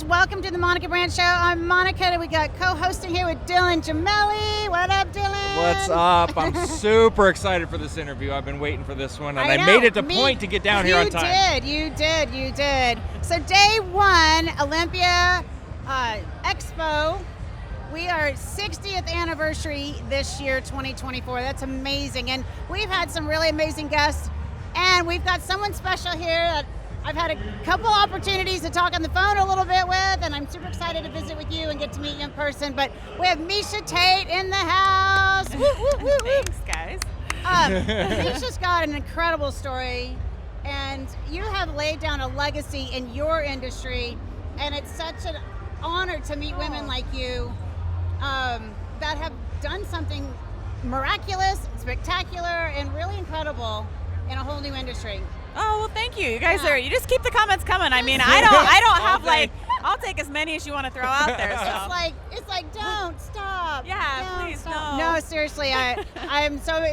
Welcome to the Monica Brant Show. I'm Monica, and we got co-hosting here with Dylan Gemelli. What up, Dylan? What's up? I'm super excited for this interview. I've been waiting for this one, and I made it a point to get down here on time. You did. So day one, Olympia Expo. We are 60th anniversary this year, 2024. That's amazing. And we've had some really amazing guests, and we've got someone special here that I've had a couple opportunities to talk on the phone a little bit with, and I'm super excited to visit with you and get to meet you in person. But we have Miesha Tate in the house. Woo, woo, woo, woo. Thanks, guys. Miesha's got an incredible story, and you have laid down a legacy in your industry, and it's such an honor to meet women like you that have done something miraculous, spectacular, and really incredible in a whole new industry. Oh, well, thank you. You guys you just keep the comments coming. I mean, I don't have I'll take as many as you want to throw out there. So. It's like, don't stop. Yeah, please, no. No, seriously, I'm so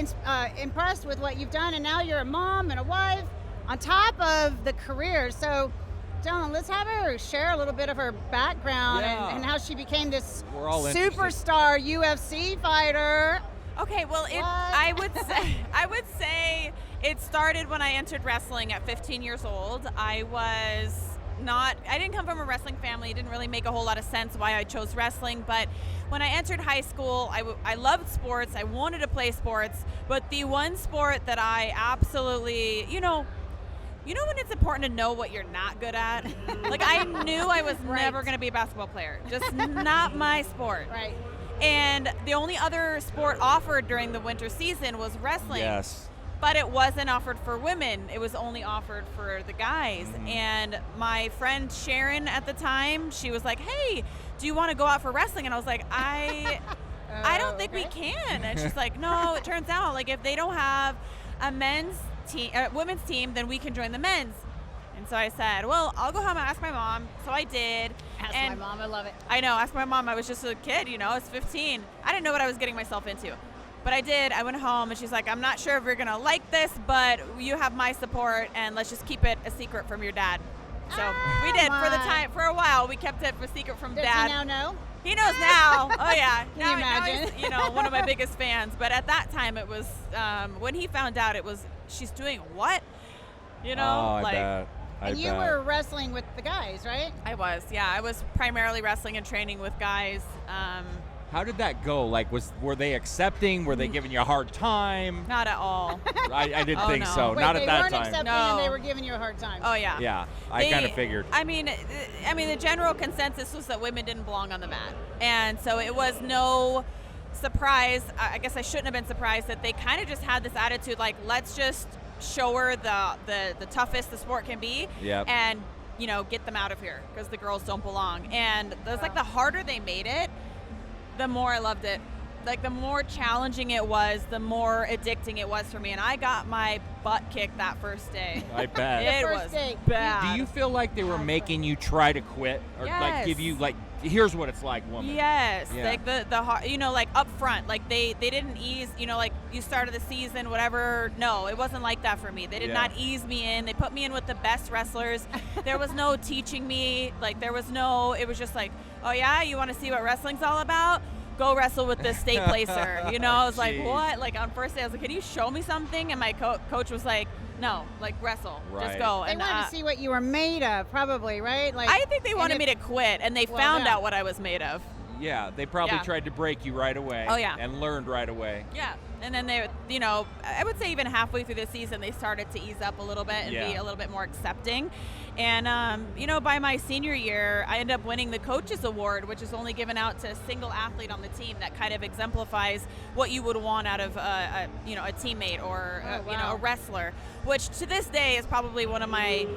impressed with what you've done, and now you're a mom and a wife on top of the career. So, Dylan, let's have her share a little bit of her background and how she became this superstar UFC fighter. Okay, well, I would say it started when I entered wrestling at 15 years old. I didn't come from a wrestling family. It didn't really make a whole lot of sense why I chose wrestling. But when I entered high school, I loved sports. I wanted to play sports. But the one sport that I absolutely, you know when it's important to know what you're not good at? Like, I knew I was never going to be a basketball player. Just not my sport. Right. And the only other sport offered during the winter season was wrestling. Yes. But it wasn't offered for women. It was only offered for the guys. Mm-hmm. And my friend Sharon at the time, she was like, hey, do you want to go out for wrestling? And I was like, I don't think we can. And she's like, no, it turns out, like, if they don't have a women's team, then we can join the men's. And so I said, well, I'll go home and ask my mom. So I did. Ask my mom, I love it. I know, ask my mom. I was just a kid, I was 15. I didn't know what I was getting myself into. But I did. I went home, and she's like, I'm not sure if you're going to like this, but you have my support, and let's just keep it a secret from your dad. So we did for a while. We kept it a secret from Dad. Does he now know? He knows now. Oh, yeah. Can you imagine? Now he's, one of my biggest fans. But at that time, it was, when he found out, it was, she's doing what? I bet. And you were wrestling with the guys, right? I was, yeah. I was primarily wrestling and training with guys. How did that go? Like, were they accepting? Were they giving you a hard time? Not at all. I didn't think so. Wait, not at that time. They weren't accepting, and they were giving you a hard time. Oh, yeah. Yeah, I kind of figured. I mean, the general consensus was that women didn't belong on the mat. And so it was no surprise. I guess I shouldn't have been surprised that they kind of just had this attitude, like, let's just show her the toughest the sport can be. Yep. And, get them out of here because the girls don't belong. And it was like the harder they made it, the more I loved it. Like, the more challenging it was, the more addicting it was for me. And I got my butt kicked that first day. I bet. It was bad. Do you feel like they were making you try to quit? Or like give you, like, here's what it's like, woman? Yes. Yeah. Like the like up front. Like they didn't ease, like you started the season, whatever. No, it wasn't like that for me. They did not ease me in. They put me in with the best wrestlers. There was no teaching me. Like, it was just like, oh yeah, you want to see what wrestling's all about? Go wrestle with this state placer. I was like, what? Like, on first day, I was like, can you show me something? And my coach was like, no, like, wrestle. Right. Just go. They wanted to see what you were made of, probably, right? Like, I think they wanted me to quit, and they found out what I was made of. Yeah, they probably tried to break you right away. Oh, yeah. And learned right away. Yeah. And then they, I would say even halfway through the season, they started to ease up a little bit and be a little bit more accepting. And, by my senior year, I ended up winning the Coaches Award, which is only given out to a single athlete on the team. That kind of exemplifies what you would want out of a teammate or, a wrestler, which to this day is probably one of my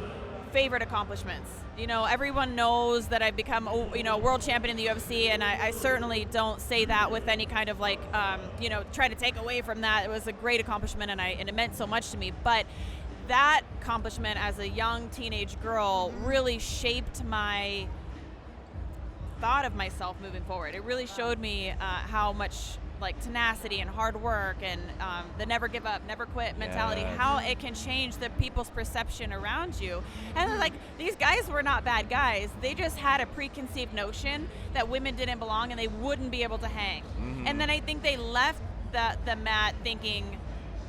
favorite accomplishments. Everyone knows that I've become, a world champion in the UFC, and I certainly don't say that with any kind of try to take away from that. It was a great accomplishment, and it meant so much to me. But that accomplishment as a young teenage girl really shaped my thought of myself moving forward. It really showed me how much like tenacity and hard work and the never give up, never quit mentality, how it can change the people's perception around you. And like, these guys were not bad guys. They just had a preconceived notion that women didn't belong and they wouldn't be able to hang. And then I think they left the mat thinking,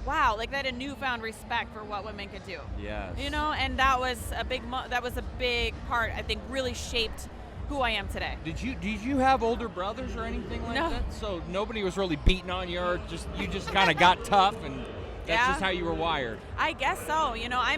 wow, like, they had a newfound respect for what women could do. Yes. You know, and that was a big part, I think, really shaped who I am today. Did you have older brothers or anything like that? So nobody was really beating on you, or you just kind of got tough, and that's just how you were wired. I guess so. You know, I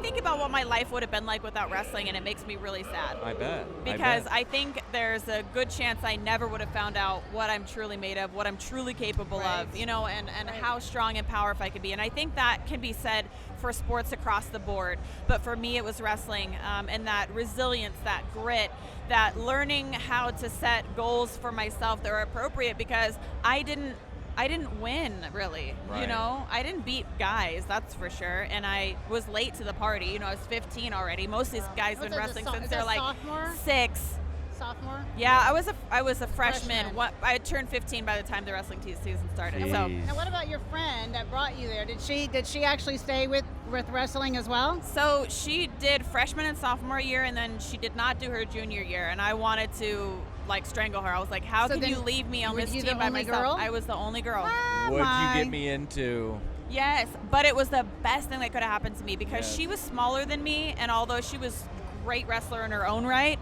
think about what my life would have been like without wrestling, and it makes me really sad. I bet. Because I think there's a good chance I never would have found out what I'm truly made of, what I'm truly capable of, you know, and how strong and powerful I could be. And I think that can be said for sports across the board. But for me, it was wrestling, and that resilience, that grit, that learning how to set goals for myself that were appropriate, because I didn't win, really. Right. You know, I didn't beat guys, that's for sure. And I was late to the party. You know, I was 15 already. Most of these guys have been wrestling since they're like sophomore? 6. Sophomore? Yeah, I was a freshman. I had turned 15 by the time the wrestling season started. Jeez. So now, what about your friend that brought you there? Did she actually stay with wrestling as well? So she did freshman and sophomore year, and then she did not do her junior year. And I wanted to like strangle her. I was like, how can you leave me on this team by myself? Girl? I was the only girl. What'd you get me into? Yes, but it was the best thing that could have happened to me, because she was smaller than me, and although she was a great wrestler in her own right,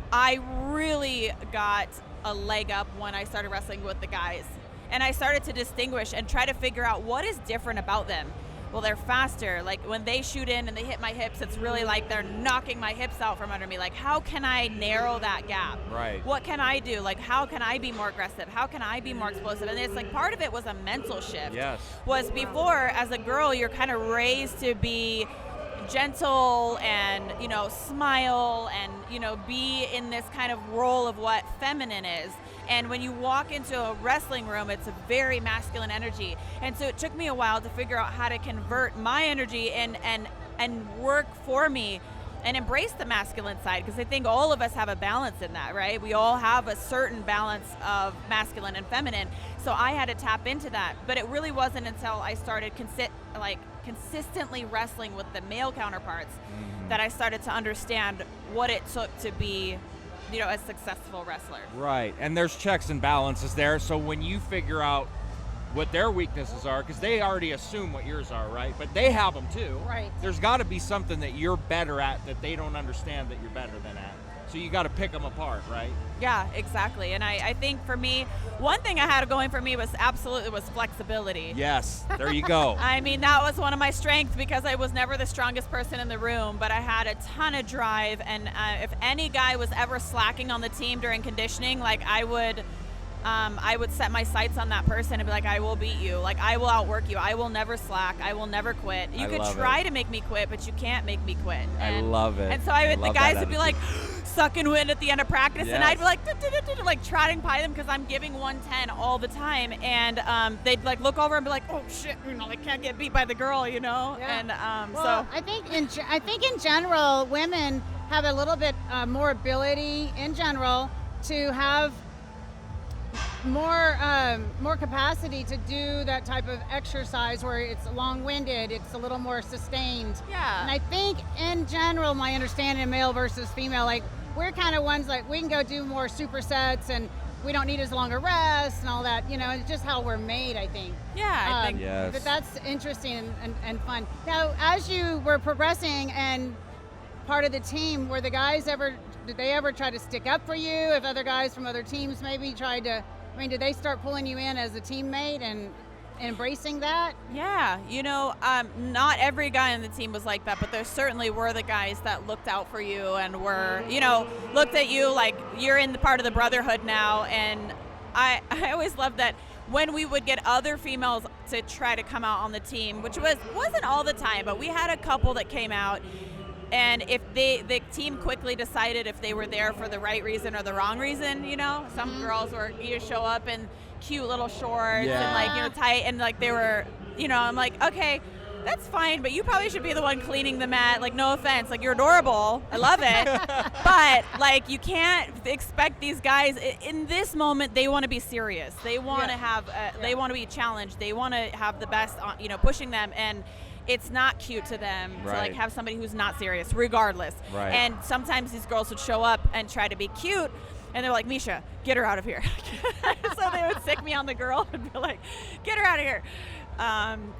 I really got a leg up when I started wrestling with the guys. And I started to distinguish and try to figure out what is different about them. Well, they're faster. Like, when they shoot in and they hit my hips, it's really like they're knocking my hips out from under me. Like, how can I narrow that gap? Right. What can I do? Like, how can I be more aggressive? How can I be more explosive? And it's like, part of it was a mental shift. Yes. Was before, as a girl, you're kind of raised to be gentle and, you know, smile and, you know, be in this kind of role of what feminine is. And when you walk into a wrestling room, it's a very masculine energy. And so it took me a while to figure out how to convert my energy and work for me and embrace the masculine side, because I think all of us have a balance in that, right? We all have a certain balance of masculine and feminine. So I had to tap into that. But it really wasn't until I started consistently wrestling with the male counterparts that I started to understand what it took to be, you know, a successful wrestler. Right, and there's checks and balances there. So when you figure out what their weaknesses are, because they already assume what yours are, right? But they have them too. Right. There's got to be something that you're better at that they don't understand that you're better than at. So you got to pick them apart, right? Yeah, exactly. And I think for me, one thing I had going for me was flexibility. Yes, there you go. I mean, that was one of my strengths, because I was never the strongest person in the room, but I had a ton of drive. And if any guy was ever slacking on the team during conditioning, like, I would set my sights on that person and be like, I will beat you. Like, I will outwork you. I will never slack. I will never quit. You could try to make me quit, but you can't make me quit. I love it. And so the guys would be like sucking wind at the end of practice, and I'd be like, like trotting by them, because I'm giving 110 all the time. And they'd like look over and be like, oh shit, you know, I can't get beat by the girl, you know. Yeah. And well, I think in general, women have a little bit more ability in general to have more capacity to do that type of exercise where it's long-winded, it's a little more sustained. Yeah. And I think in general, my understanding of male versus female, like, we're kind of ones like we can go do more supersets and we don't need as long a rest and all that, you know. It's just how we're made, I think. Yeah, I think. Yes. But that's interesting and fun. Now, as you were progressing and part of the team, were the guys did they ever try to stick up for you? If other guys from other teams maybe tried to, did they start pulling you in as a teammate and embracing that? Yeah, you know, not every guy on the team was like that, but there certainly were the guys that looked out for you and were, you know, looked at you like you're in the part of the brotherhood now. And I always loved that when we would get other females to try to come out on the team, which wasn't all the time, but we had a couple that came out. And if the team quickly decided if they were there for the right reason or the wrong reason, you know, some girls were, you show up in cute little shorts and like, you know, tight, and like they were, you know, I'm like, okay, that's fine, but you probably should be the one cleaning the mat. Like, no offense, like, you're adorable, I love it, but like, you can't expect these guys in this moment. They want to be serious. They want to have. They want to be challenged. They want to have the best. Pushing them, and it's not cute to them to like have somebody who's not serious, regardless. Right. And sometimes these girls would show up and try to be cute. And they're like, Miesha, get her out of here. So they would sick me on the girl and be like, get her out of here.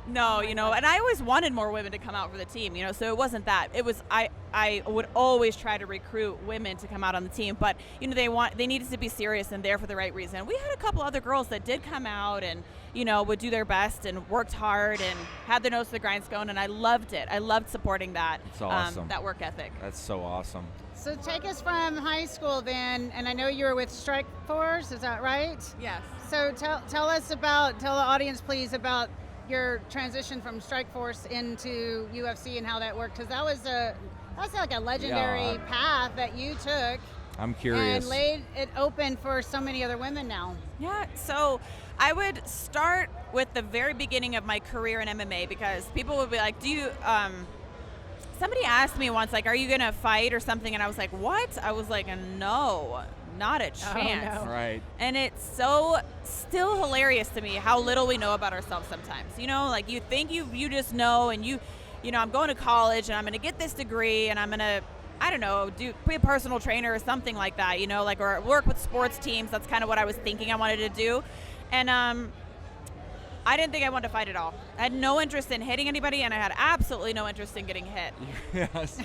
No, and I always wanted more women to come out for the team, so it wasn't that. It was, I would always try to recruit women to come out on the team, but, they needed to be serious and there for the right reason. We had a couple other girls that did come out and, would do their best and worked hard and had their nose to the grindstone, and I loved it. I loved supporting that. That's awesome. That work ethic. That's so awesome. So take us from high school then, and I know you were with Strike Force, is that right? Yes. So tell the audience please about your transition from Strike Force into UFC and how that worked, because that's like a legendary path that you took. I'm curious. And laid it open for so many other women now. Yeah, so I would start with the very beginning of my career in MMA, because people would be like, somebody asked me once, like, are you going to fight or something? And I was like, what? I was like, no, not a chance. Oh, no. Right. And it's so still hilarious to me how little we know about ourselves sometimes. Like you think you just know, and I'm going to college and I'm going to get this degree and I'm going to, I don't know, be a personal trainer or something like that, or work with sports teams. That's kind of what I was thinking I wanted to do. And I didn't think I wanted to fight at all. I had no interest in hitting anybody, and I had absolutely no interest in getting hit. Yes.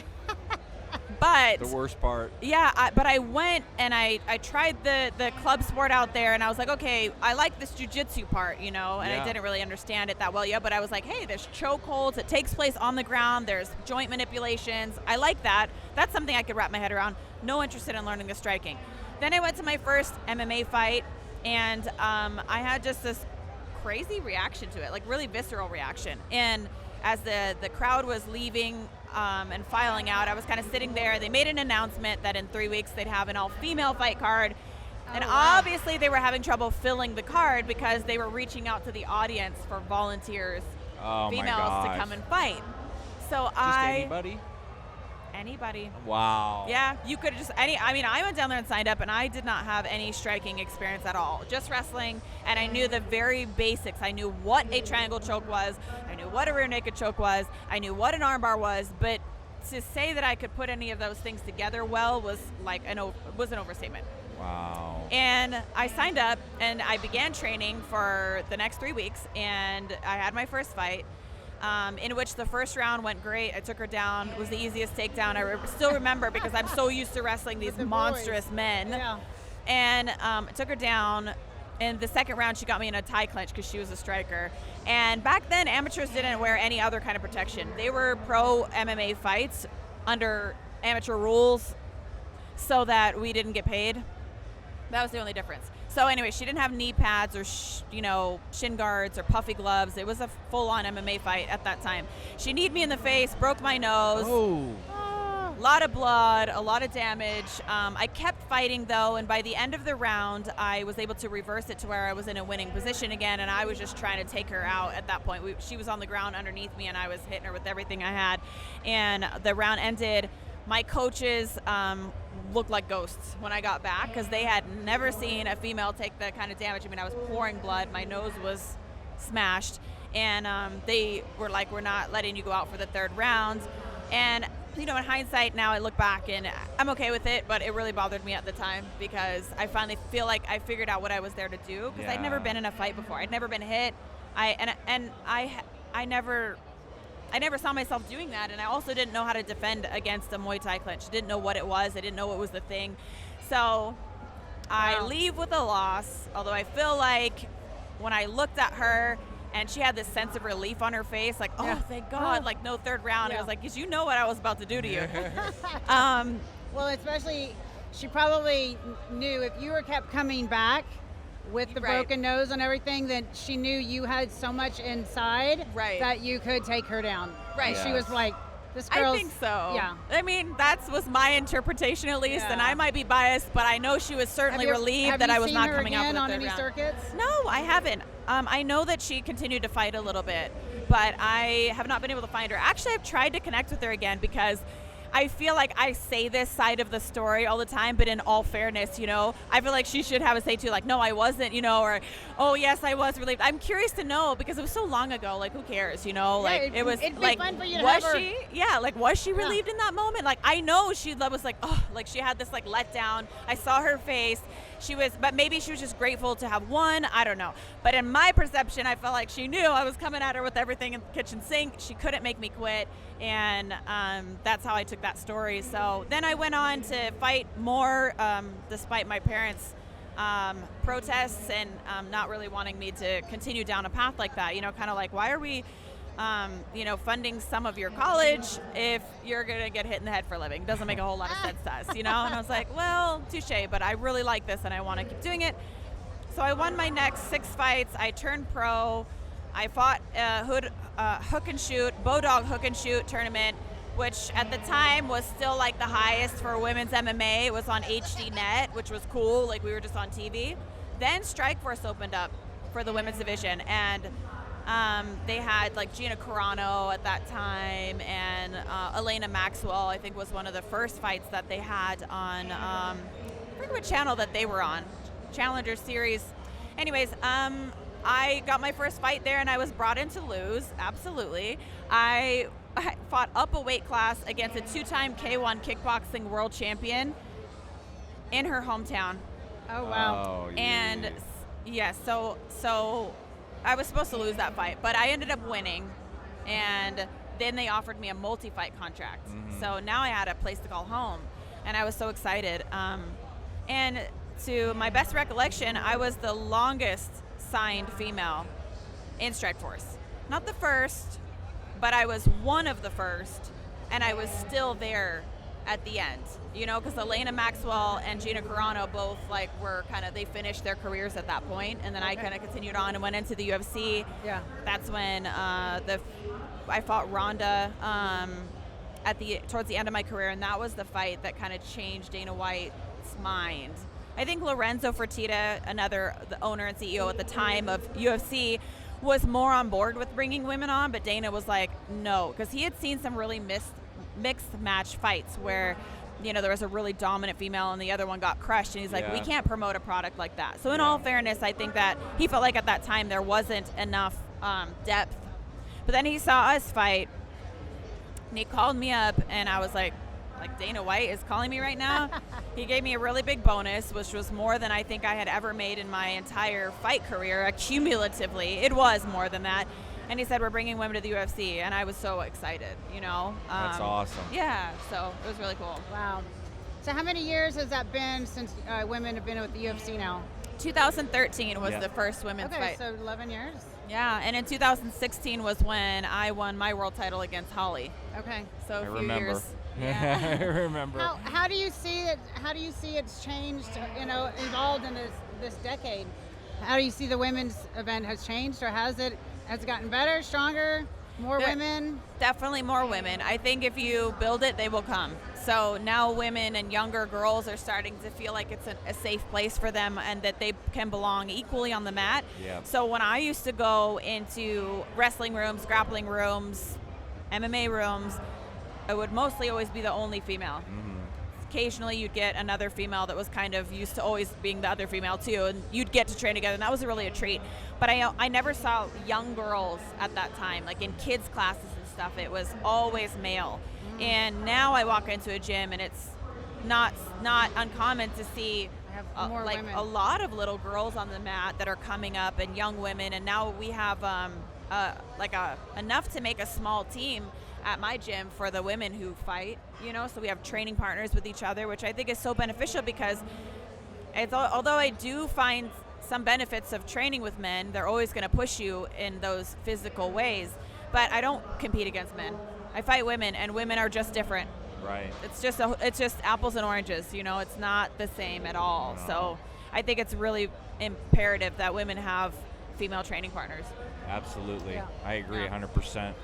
But the worst part. Yeah, but I went and I tried the club sport out there, and I was like, okay, I like this jiu-jitsu part, and I didn't really understand it that well yet, but I was like, hey, there's chokeholds. It takes place on the ground. There's joint manipulations. I like that. That's something I could wrap my head around. No interest in learning the striking. Then I went to my first MMA fight, and I had just this crazy reaction to it, like really visceral reaction. And as the crowd was leaving and filing out, I was kind of sitting there. They made an announcement that in 3 weeks they'd have an all-female fight card. And obviously they were having trouble filling the card because they were reaching out to the audience for volunteers, females, to come and fight. So anybody. Wow. Yeah, you could just I went down there and signed up, and I did not have any striking experience at all. Just wrestling, and I knew the very basics. I knew what a triangle choke was. I knew what a rear naked choke was. I knew what an armbar was. But to say that I could put any of those things together well was like an overstatement. Wow. And I signed up, and I began training for the next 3 weeks, and I had my first fight. In which the first round went great. I took her down. It was the easiest takedown I still remember, because I'm so used to wrestling these monstrous men. Yeah. And I took her down. In the second round, she got me in a tie clinch because she was a striker. And back then, amateurs didn't wear any other kind of protection. They were pro MMA fights under amateur rules so that we didn't get paid. That was the only difference. So anyway, she didn't have knee pads or shin guards or puffy gloves. It was a full-on MMA fight at that time. She kneed me in the face, broke my nose. Oh. A lot of blood, a lot of damage. I kept fighting though, and by the end of the round, I was able to reverse it to where I was in a winning position again, and I was just trying to take her out at that point. She was on the ground underneath me, and I was hitting her with everything I had. And the round ended. My coaches looked like ghosts when I got back, because they had never seen a female take that kind of damage. I mean, I was pouring blood. My nose was smashed. And they were like, we're not letting you go out for the third round. And, in hindsight, now I look back and I'm okay with it, but it really bothered me at the time, because I finally feel like I figured out what I was there to do, because I'd never been in a fight before. I'd never been hit. I never saw myself doing that, and I also didn't know how to defend against a Muay Thai clinch. Didn't know what it was. I didn't know what was the thing. So I leave with a loss, although I feel like when I looked at her and she had this sense of relief on her face, like, thank God, like no third round. I was like, because you know what I was about to do to you. Well, especially, she probably knew if you were kept coming back with the broken nose and everything, that she knew you had so much inside that you could take her down. Right. And she was like, this girl's... I think so. Yeah. I mean, that was my interpretation at least, and I might be biased, but I know she was certainly relieved that I was not coming out for the third round. Have you seen her again on any circuits? No, I haven't. I know that she continued to fight a little bit, but I have not been able to find her. Actually, I've tried to connect with her again because I feel like I say this side of the story all the time, but in all fairness, I feel like she should have a say too, like, no, I wasn't, or, oh, yes, I was relieved. I'm curious to know because it was so long ago. Like, who cares, Like, it was it'd be like, fun for you to was have her. she? Yeah, like, was she relieved in that moment? Like, I know she was like, oh, like she had this like letdown. I saw her face. But maybe she was just grateful to have won. I don't know. But in my perception, I felt like she knew I was coming at her with everything in the kitchen sink. She couldn't make me quit. And that's how I took that story. So then I went on to fight more, despite my parents' protests and not really wanting me to continue down a path like that. Kind of like, why are we funding some of your college if you're going to get hit in the head for a living? Doesn't make a whole lot of sense to us, And I was like, well, touche, but I really like this and I want to keep doing it. So I won my next 6 fights. I turned pro. I fought hook and shoot, Bodog hook and shoot tournament, which at the time was still like the highest for women's MMA. It was on HD Net, which was cool. Like we were just on TV. Then Strikeforce opened up for the women's division, and they had like Gina Carano at that time, and Elena Maxwell, I think, was one of the first fights that they had on, I forget what channel that they were on, Challenger Series. Anyways, I got my first fight there, and I was brought in to lose, absolutely. I fought up a weight class against a 2-time K1 kickboxing world champion in her hometown. Oh, wow. Oh, And, yeah, so I was supposed to lose that fight, but I ended up winning, and then they offered me a multi-fight contract. Mm-hmm. So now I had a place to call home, and I was so excited. And to my best recollection, I was the longest signed female in Strikeforce. Not the first, but I was one of the first, and I was still there at the end, because Elena Maxwell and Gina Carano both were they finished their careers at that point, and then I kind of continued on and went into the UFC. Yeah. That's when I fought Ronda towards the end of my career, and that was the fight that kind of changed Dana White's mind. I think Lorenzo Fertitta, the owner and CEO at the time of UFC, was more on board with bringing women on, but Dana was like, no, because he had seen some really mixed match fights where, there was a really dominant female and the other one got crushed, and he's like, we can't promote a product like that. So in all fairness, I think that he felt like at that time there wasn't enough depth. But then he saw us fight, and he called me up, and I was like Dana White is calling me right now. He gave me a really big bonus, which was more than I think I had ever made in my entire fight career, cumulatively. It was more than that. And he said, we're bringing women to the UFC, and I was so excited, That's awesome. Yeah, so it was really cool. Wow. So how many years has that been since women have been with the UFC now? 2013 was the first women's fight. So 11 years? Yeah, and in 2016 was when I won my world title against Holly. Okay. So I few remember. years. Yeah. I remember. How do you see it? How do you see it's changed? Evolved in this decade. How do you see the women's event has changed, or has it gotten better, stronger, more women? Definitely more women. I think if you build it, they will come. So now women and younger girls are starting to feel like it's a safe place for them, and that they can belong equally on the mat. Yeah. So when I used to go into wrestling rooms, grappling rooms, MMA rooms, I would mostly always be the only female. Mm-hmm. Occasionally you'd get another female that was kind of used to always being the other female too, and you'd get to train together, and that was really a treat. But I never saw young girls at that time, like in kids classes and stuff. It was always male. Mm-hmm. And now I walk into a gym, and it's not uncommon to see women. a lot of little girls on the mat that are coming up, and young women. And now we have enough to make a small team at my gym for the women who fight, so we have training partners with each other, which I think is so beneficial, because although I do find some benefits of training with men, they're always going to push you in those physical ways, but I don't compete against men. I fight women, and women are just different. Right. It's just apples and oranges, it's not the same at all. No. So I think it's really imperative that women have female training partners. Absolutely. Yeah. I agree Yeah. 100%.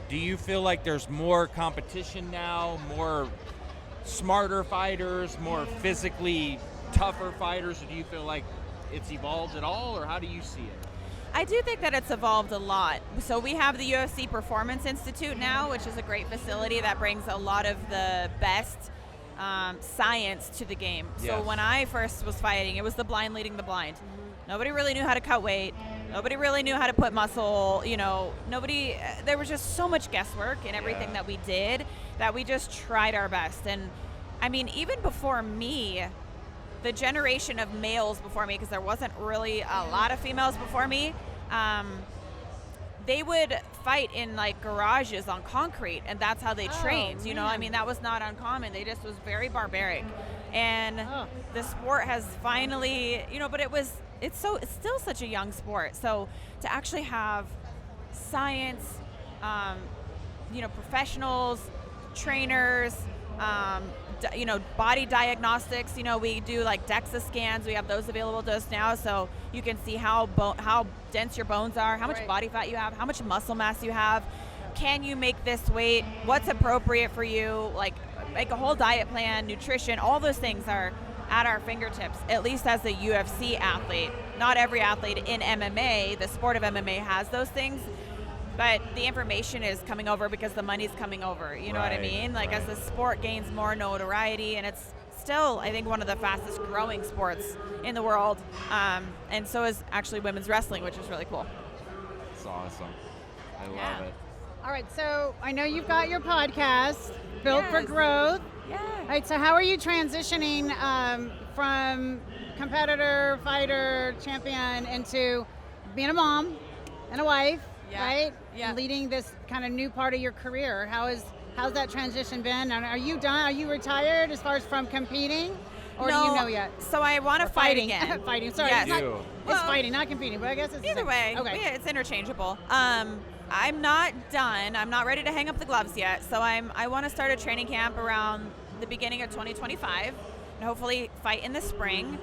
Do you feel like there's more competition now, more smarter fighters, more physically tougher fighters, or do you feel like it's evolved at all, or how do you see it? I do think that it's evolved a lot. So we have the UFC Performance Institute now, which is a great facility that brings a lot of the best science to the game. Yes. So when I first was fighting, it was the blind leading the blind. Nobody really knew how to cut weight. Nobody really knew how to put muscle. There was just so much guesswork in everything that we did that we just tried our best. And I mean, even before me, the generation of males before me, because there wasn't really a lot of females before me, they would fight in like garages on concrete, and that's how they trained. You know, I mean, that was not uncommon. They just was very barbaric, and the sport has finally, but it's still such a young sport. So to actually have science, professionals, trainers, body diagnostics. We do like DEXA scans. We have those available to us now, so you can see how dense your bones are, how much body fat you have, how much muscle mass you have. Can you make this weight? What's appropriate for you? Like, make a whole diet plan, nutrition, all those things are at our fingertips, at least as a UFC athlete. Not every athlete in MMA, the sport of MMA, has those things. But the information is coming over because the money's coming over. You know what I mean? Like, as the sport gains more notoriety, and it's still, I think, one of the fastest growing sports in the world. And so is actually women's wrestling, which is really cool. It's awesome. I love it. All right, so I know you've got your podcast, Built for Growth. Yeah. All right, so how are you transitioning from competitor, fighter, champion into being a mom and a wife? Right? Yeah. And leading this kind of new part of your career. How's that transition been? And are you done? Are you retired as far as from competing? Or no, do you know yet? So I want to fight again. Fighting, sorry. Yes. It's fighting, not competing, but I guess it's either way. Okay. Yeah, it's interchangeable. I'm not done. I'm not ready to hang up the gloves yet. So I want to start a training camp around the beginning of 2025 and hopefully fight in the spring.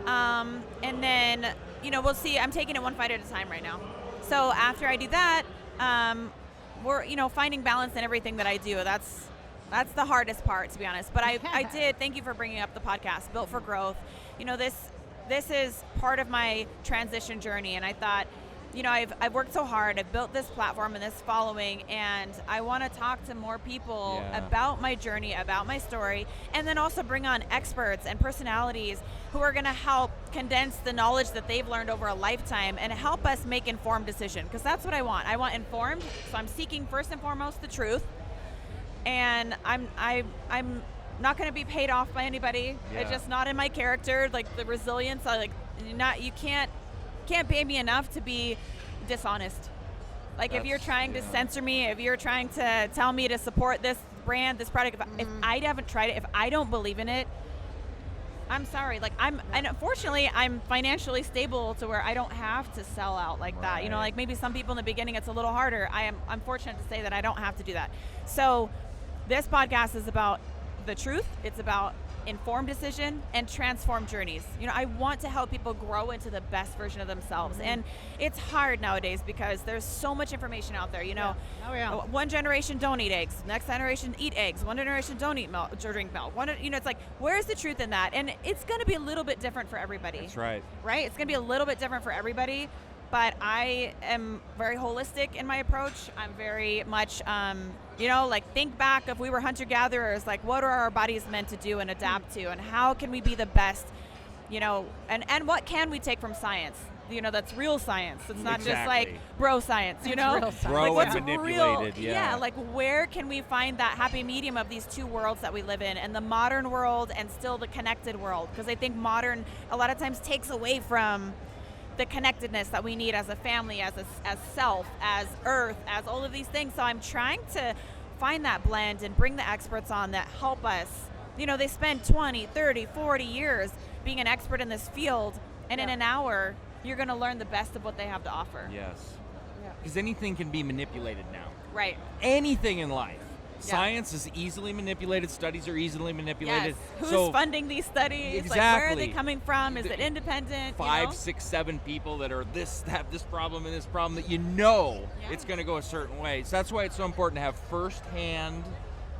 And then, we'll see. I'm taking it one fight at a time right now. So after I do that, we're finding balance in everything that I do. That's the hardest part, to be honest. But I did. Thank you for bringing up the podcast, Built for Growth. This is part of my transition journey, and I thought, I've worked so hard. I've built this platform and this following, and I want to talk to more people about my journey, about my story, and then also bring on experts and personalities who are going to help condense the knowledge that they've learned over a lifetime and help us make informed decisions, because that's what I want. I want informed, so I'm seeking first and foremost the truth, and I'm not going to be paid off by anybody. It's just not in my character. Like, the resilience, you can't pay me enough to be dishonest. Like, if you're trying to censor me, if you're trying to tell me to support this brand, this product, if I haven't tried it, if I don't believe in it, I'm sorry. Like, and unfortunately, I'm financially stable to where I don't have to sell out like that. Like, maybe some people in the beginning, it's a little harder. I'm fortunate to say that I don't have to do that. So this podcast is about the truth. It's about informed decision and transformed journeys. I want to help people grow into the best version of themselves. And it's hard nowadays because there's so much information out there. One generation don't eat eggs, next generation eat eggs, one generation don't eat milk, drink milk. It's like, where's the truth in that? And it's going to be a little bit different for everybody. That's right. Right? It's going to be a little bit different for everybody. But I am very holistic in my approach. I'm very much, think back if we were hunter-gatherers, like, what are our bodies meant to do and adapt to, and how can we be the best, and what can we take from science? That's real science. It's not just like bro science, Bro like, and manipulated, yeah, like, where can we find that happy medium of these two worlds that we live in, and the modern world and still the connected world? Because I think modern a lot of times takes away from the connectedness that we need as a family, as self, as earth, as all of these things. So I'm trying to find that blend and bring the experts on that help us. They spend 20, 30, 40 years being an expert in this field, and in an hour, you're going to learn the best of what they have to offer. Yes. Because anything can be manipulated now. Right. Anything in life. Science is easily manipulated. Studies are easily manipulated. Yes. Who's funding these studies? Exactly. Like, where are they coming from? Is it independent? 5, 6, 7 people that are have this problem and this problem that it's going to go a certain way. So that's why it's so important to have firsthand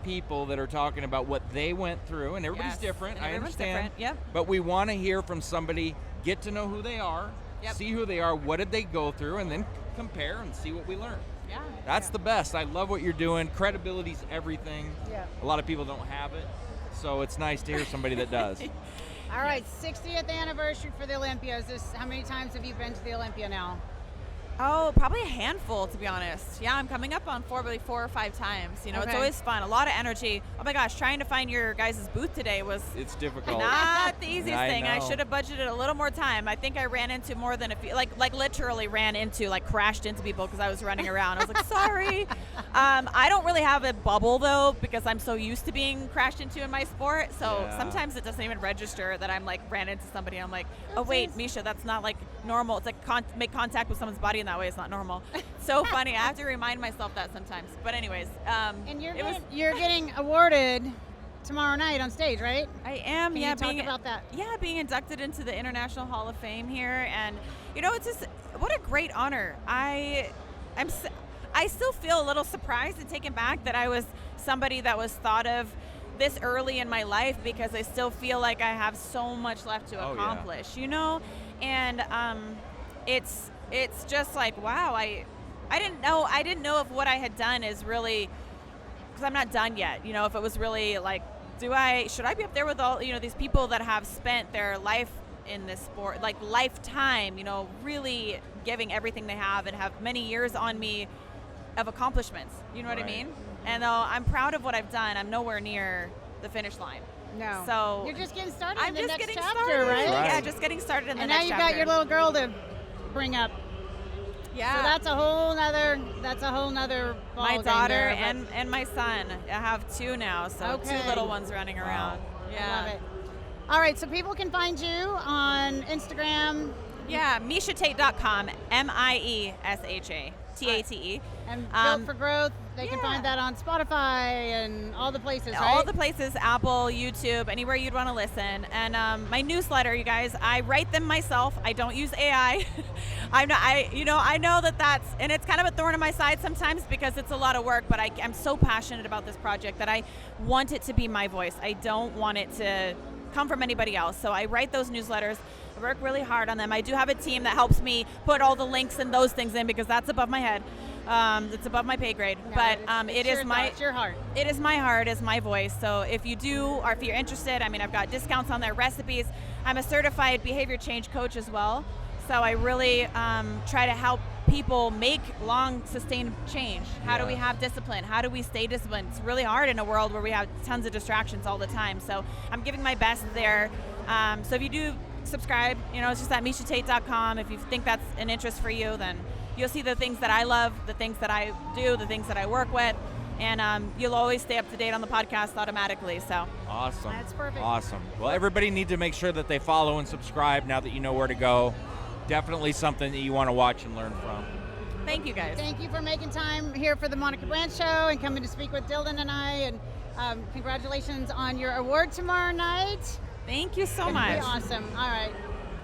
people that are talking about what they went through. And everybody's different. And I understand. Different. Yep. But we want to hear from somebody, get to know who they are, see who they are, what did they go through, and then compare and see what we learn. Yeah. That's the best. I love what you're doing. Credibility's everything. Yeah. A lot of people don't have it, so it's nice to hear somebody that does. All right, 60th anniversary for the Olympia. How many times have you been to the Olympia now? Oh, probably a handful, to be honest. Yeah, I'm coming up on 4 or 5 times. You know, It's always fun. A lot of energy. Oh my gosh, trying to find your guys' booth today was difficult. Not the easiest thing. Know. I should have budgeted a little more time. I think I ran into more than a few, like literally crashed into people because I was running around. I was like, sorry. I don't really have a bubble though because I'm so used to being crashed into in my sport. So sometimes it doesn't even register that I'm like ran into somebody. I'm like, oh wait, Miesha, that's not like normal. It's like make contact with someone's body in that way is not normal. So funny. I have to remind myself that sometimes. But anyways, and you're getting awarded tomorrow night on stage, right? I am. Can you talk about that? Yeah, being inducted into the International Hall of Fame here, and it's just what a great honor. I still feel a little surprised and taken back that I was somebody that was thought of this early in my life because I still feel like I have so much left to accomplish, and it's just like, wow, I didn't know if what I had done is really, because I'm not done yet, if it was really like, should I be up there with all, these people that have spent their life in this sport, like lifetime, really giving everything they have and have many years on me of accomplishments, you know what I mean? And though I'm proud of what I've done, I'm nowhere near the finish line. No. So you're just getting started I'm in the just next getting chapter, started. right? Yeah, just getting started in the next chapter. And now you've got your little girl to bring up. Yeah. So that's a whole nother ball my game daughter there, and my son. I have 2 now, so 2 little ones running around. Yeah. I love it. All right, so people can find you on Instagram. Yeah, MieshaTate.com, MIESHA. TATE. And Built for Growth, they can find that on Spotify and all the places, right? All the places, Apple, YouTube, anywhere you'd want to listen. And my newsletter, you guys, I write them myself. I don't use AI. I know that's, and it's kind of a thorn in my side sometimes because it's a lot of work, but I'm so passionate about this project that I want it to be my voice. I don't want it to come from anybody else. So I write those newsletters. I work really hard on them. I do have a team that helps me put all the links and those things in because that's above my head. It's above my pay grade. No, but it's your heart. It is my heart, it's my voice. So if you do, or if you're interested, I've got discounts on their recipes. I'm a certified behavior change coach as well. So I really try to help people make long, sustained change. How do we have discipline? How do we stay disciplined? It's really hard in a world where we have tons of distractions all the time. So I'm giving my best there. So if you do subscribe, it's just at MieshaTate.com. If you think that's an interest for you, then you'll see the things that I love, the things that I do, the things that I work with, and you'll always stay up to date on the podcast automatically. So awesome. That's perfect. Awesome. Well, everybody needs to make sure that they follow and subscribe now that you know where to go. Definitely something that you want to watch and learn from. Thank you, guys. Thank you for making time here for the Monica Brant Show and coming to speak with Dylan and I. And congratulations on your award tomorrow night. Thank you so It'll much. be awesome. All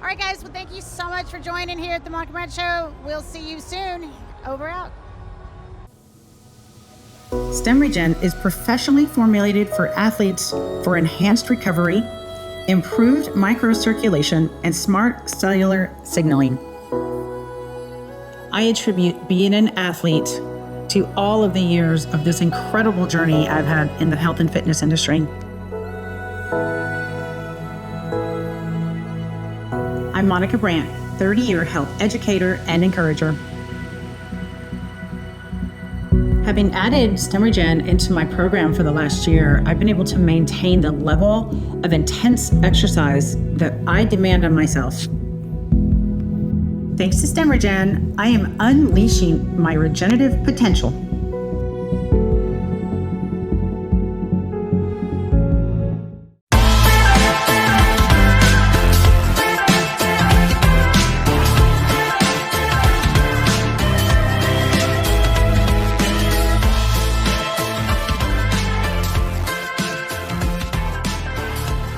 right, guys. Well, thank you so much for joining here at the Monica Brant Show. We'll see you soon. Over out. StemRegen is professionally formulated for athletes for enhanced recovery, improved microcirculation, and smart cellular signaling. I attribute being an athlete to all of the years of this incredible journey I've had in the health and fitness industry. I'm Monica Brant, 30-year health educator and encourager. Having added StemRegen into my program for the last year, I've been able to maintain the level of intense exercise that I demand on myself. Thanks to StemRegen, I am unleashing my regenerative potential.